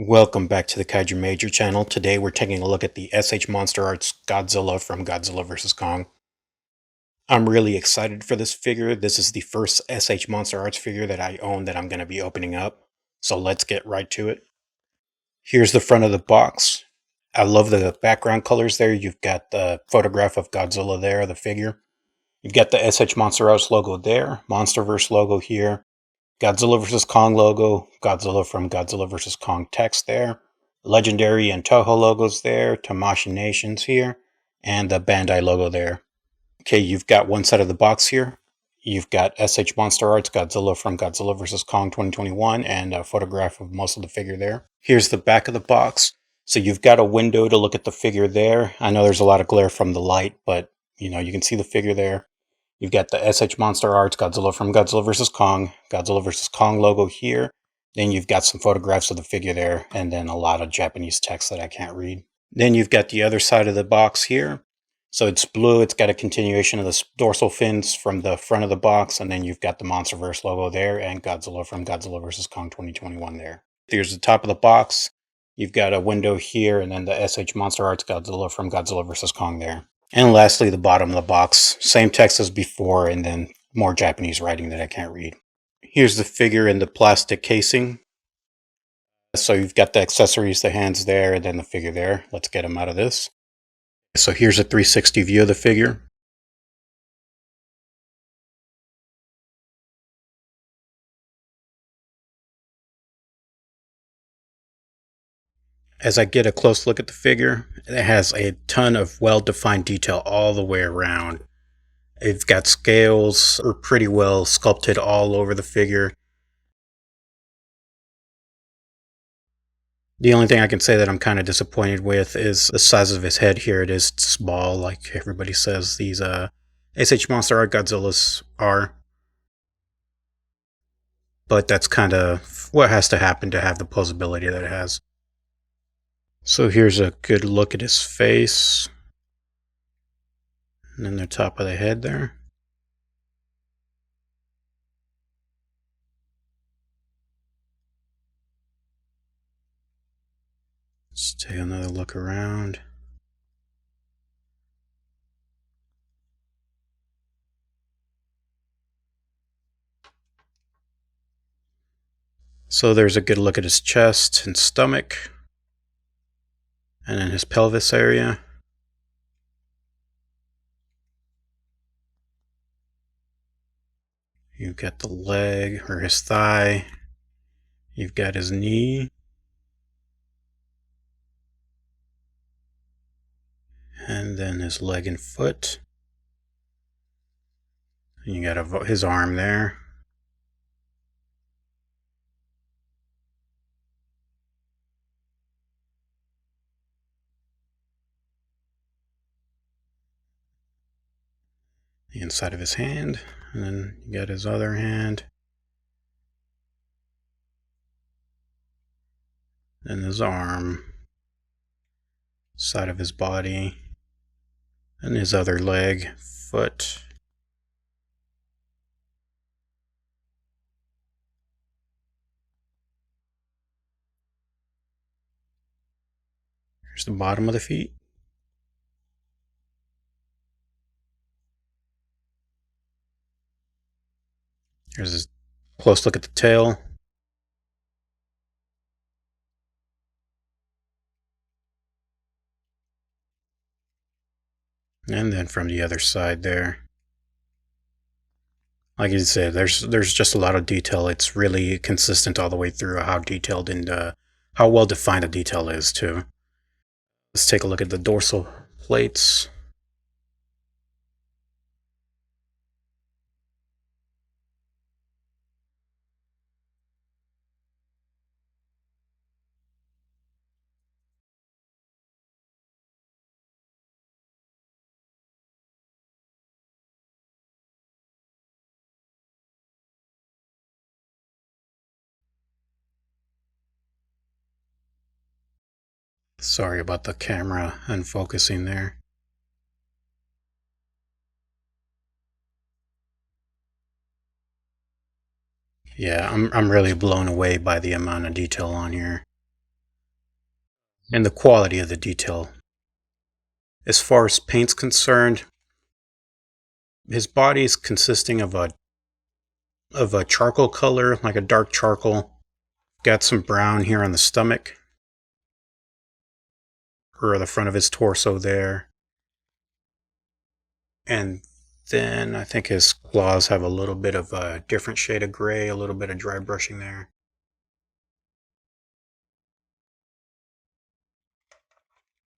Welcome back to the Kaiju Major channel. Today we're taking a look at the MonsterArts Godzilla from Godzilla vs. Kong. I'm really excited for this figure. This is the first MonsterArts figure that I own that I'm going to be opening up. So let's get right to it. Here's the front of the box. I love the background colors there. You've got the photograph of Godzilla there, the figure. You've got the MonsterArts logo there, Monsterverse logo here. Godzilla vs. Kong logo, Godzilla from Godzilla vs. Kong text there. Legendary and Toho logos there, Tamashii Nations here, and the Bandai logo there. Okay, you've got one side of the box here. You've got MonsterArts Godzilla from Godzilla vs. Kong 2021 and a photograph of most of the figure there. Here's the back of the box. So you've got a window to look at the figure there. I know there's a lot of glare from the light, but you can see the figure there. You've got the MonsterArts Godzilla from Godzilla vs. Kong logo here. Then you've got some photographs of the figure there, and then a lot of Japanese text that I can't read. Then you've got the other side of the box here. So it's blue, it's got a continuation of the dorsal fins from the front of the box, and then you've got the Monsterverse logo there, and Godzilla from Godzilla vs. Kong 2021 there. Here's the top of the box. You've got a window here, and then the MonsterArts Godzilla from Godzilla vs. Kong there. And lastly, the bottom of the box. Same text as before, and then more Japanese writing that I can't read. Here's the figure in the plastic casing. So you've got the accessories, the hands there, and then the figure there. Let's get them out of this. So here's a 360 view of the figure. As I get a close look at the figure, it has a ton of well-defined detail all the way around. It's got scales are pretty well sculpted all over the figure. The only thing I can say that I'm kind of disappointed with is the size of his head here. It is small, like everybody says these MonsterArts Godzillas are. But that's kind of what has to happen to have the posability that it has. So here's a good look at his face. And then the top of the head there. Let's take another look around. So there's a good look at his chest and stomach. And then his pelvis area. You've got the leg or his thigh. You've got his knee. And then his leg and foot. And you got his arm there. The inside of his hand. And then you got his other hand. Then his arm. Side of his body. And his other leg, foot. Here's the bottom of the feet. Here's a close look at the tail. And then from the other side there. Like you said, there's just a lot of detail. It's really consistent all the way through how detailed and how well defined the detail is too. Let's take a look at the dorsal plates. Sorry about the camera unfocusing there. Yeah, I'm really blown away by the amount of detail on here. and the quality of the detail. As far as paint's concerned, his body is consisting of a charcoal color, like a dark charcoal. Got some brown here on the stomach, or the front of his torso there. And then I think his claws have a little bit of a different shade of gray, a little bit of dry brushing there.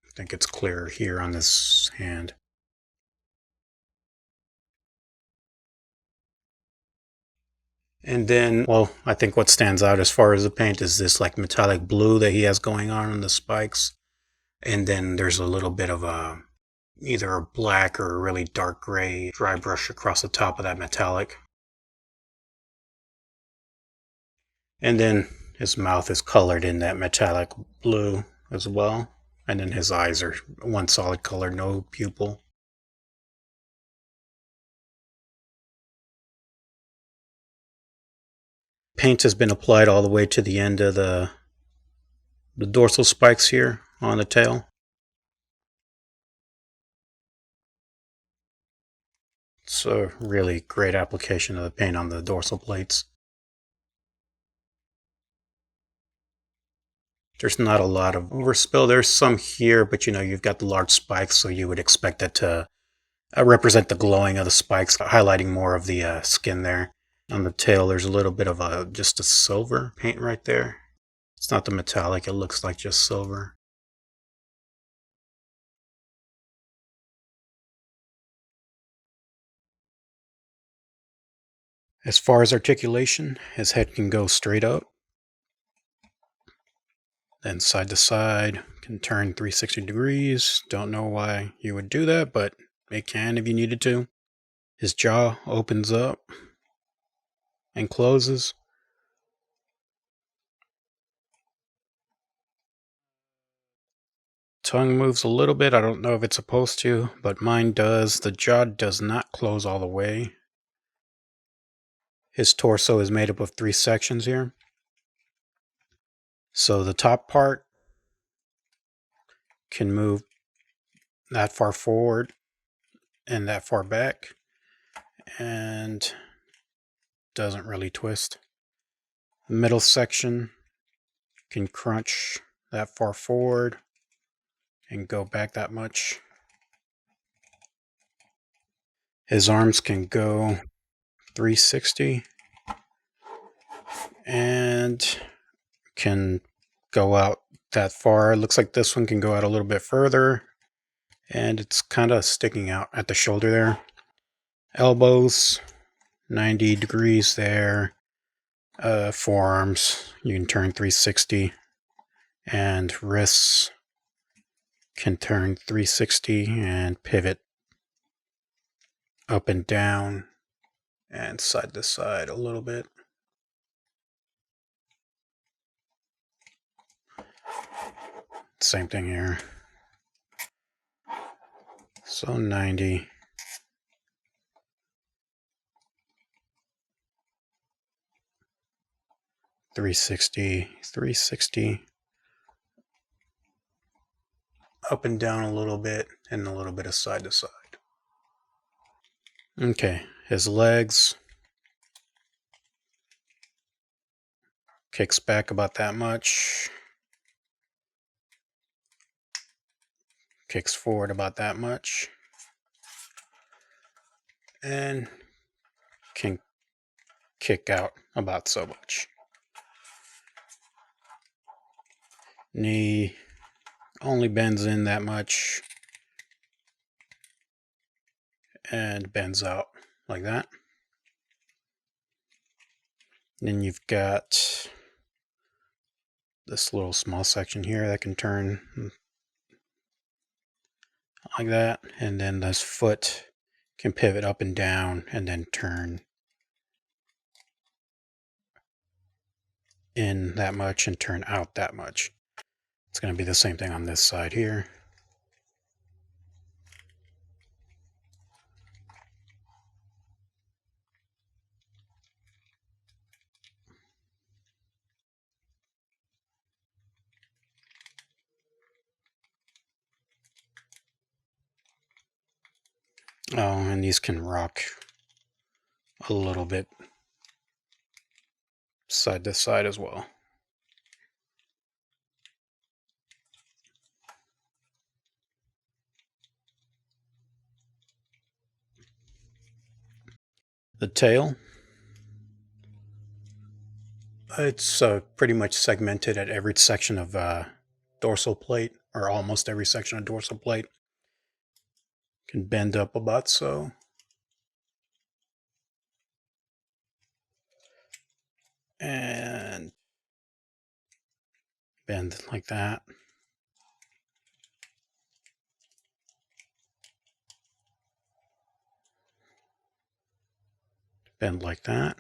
I think it's clearer here on this hand. And then, well, I think what stands out as far as the paint is this like metallic blue that he has going on the spikes. And then there's a little bit of either a black or a really dark gray dry brush across the top of that metallic. And then his mouth is colored in that metallic blue as well. And then his eyes are one solid color, no pupil. Paint has been applied all the way to the end of the dorsal spikes here on the tail. It's a really great application of the paint on the dorsal plates. There's not a lot of overspill. There's some here, but you've got the large spikes, so you would expect that to represent the glowing of the spikes, highlighting more of the skin there. On the tail, there's a little bit of just a silver paint right there. It's not the metallic, it looks like just silver. As far as articulation, his head can go straight up. Then side to side, can turn 360 degrees. Don't know why you would do that, but it can if you needed to. His jaw opens up and closes. Tongue moves a little bit. I don't know if it's supposed to, but mine does. The jaw does not close all the way. His torso is made up of 3 sections here. So the top part can move that far forward and that far back, and doesn't really twist. The middle section can crunch that far forward and go back that much. His arms can go 360 and can go out that far. It looks like this one can go out a little bit further, and it's kind of sticking out at the shoulder there. Elbows, 90 degrees there. Forearms, you can turn 360, and wrists can turn 360 and pivot up and down and side to side a little bit. Same thing here. So 90. $360 up and down a little bit, and a little bit of side to side. Okay, his legs kicks back about that much, kicks forward about that much, and can kick out about so much. Knee only bends in that much and bends out like that. Then you've got this little small section here that can turn like that, and then this foot can pivot up and down and then turn in that much and turn out that much. It's going to be the same thing on this side here. Oh, and these can rock a little bit side to side as well. The tail, it's pretty much segmented at every section of dorsal plate, or almost every section of dorsal plate. Can bend up about so. And bend like that. Bend like that.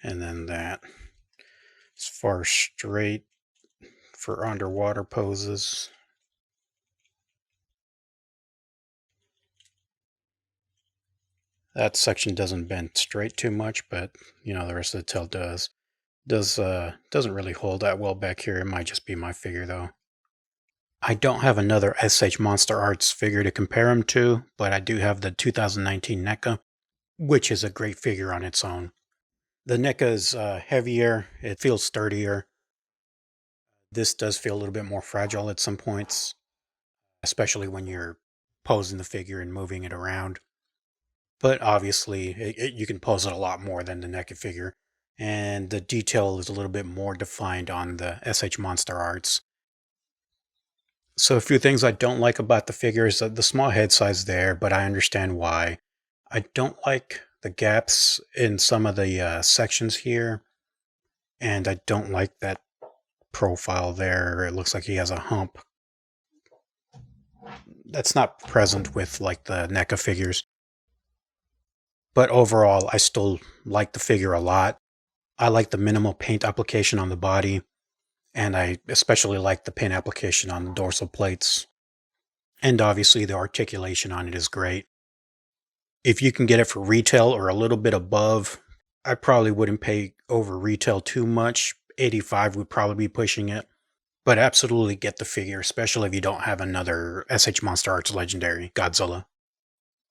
And then that. As far straight for underwater poses. That section doesn't bend straight too much, but you know, the rest of the tail does. Doesn't really hold that well back here. It might just be my figure though. I don't have another SH Monster Arts figure to compare him to, but I do have the 2019 NECA, which is a great figure on its own. The NECA is heavier, it feels sturdier. This does feel a little bit more fragile at some points, especially when you're posing the figure and moving it around. But obviously, you can pose it a lot more than the NECA figure, and the detail is a little bit more defined on the SH Monster Arts. So a few things I don't like about the figure is the small head size there, but I understand why. I don't like the gaps in some of the sections here, and I don't like that profile there. It looks like he has a hump. That's not present with like the NECA figures. But overall, I still like the figure a lot. I like the minimal paint application on the body, and I especially like the paint application on the dorsal plates. And obviously, the articulation on it is great. If you can get it for retail or a little bit above, I probably wouldn't pay over retail too much. 85 would probably be pushing it. But absolutely get the figure, especially if you don't have another SH Monster Arts Legendary Godzilla.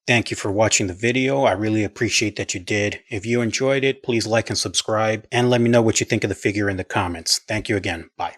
Thank you for watching the video. I really appreciate that you did. If you enjoyed it, please like and subscribe, and let me know what you think of the figure in the comments. Thank you again. Bye.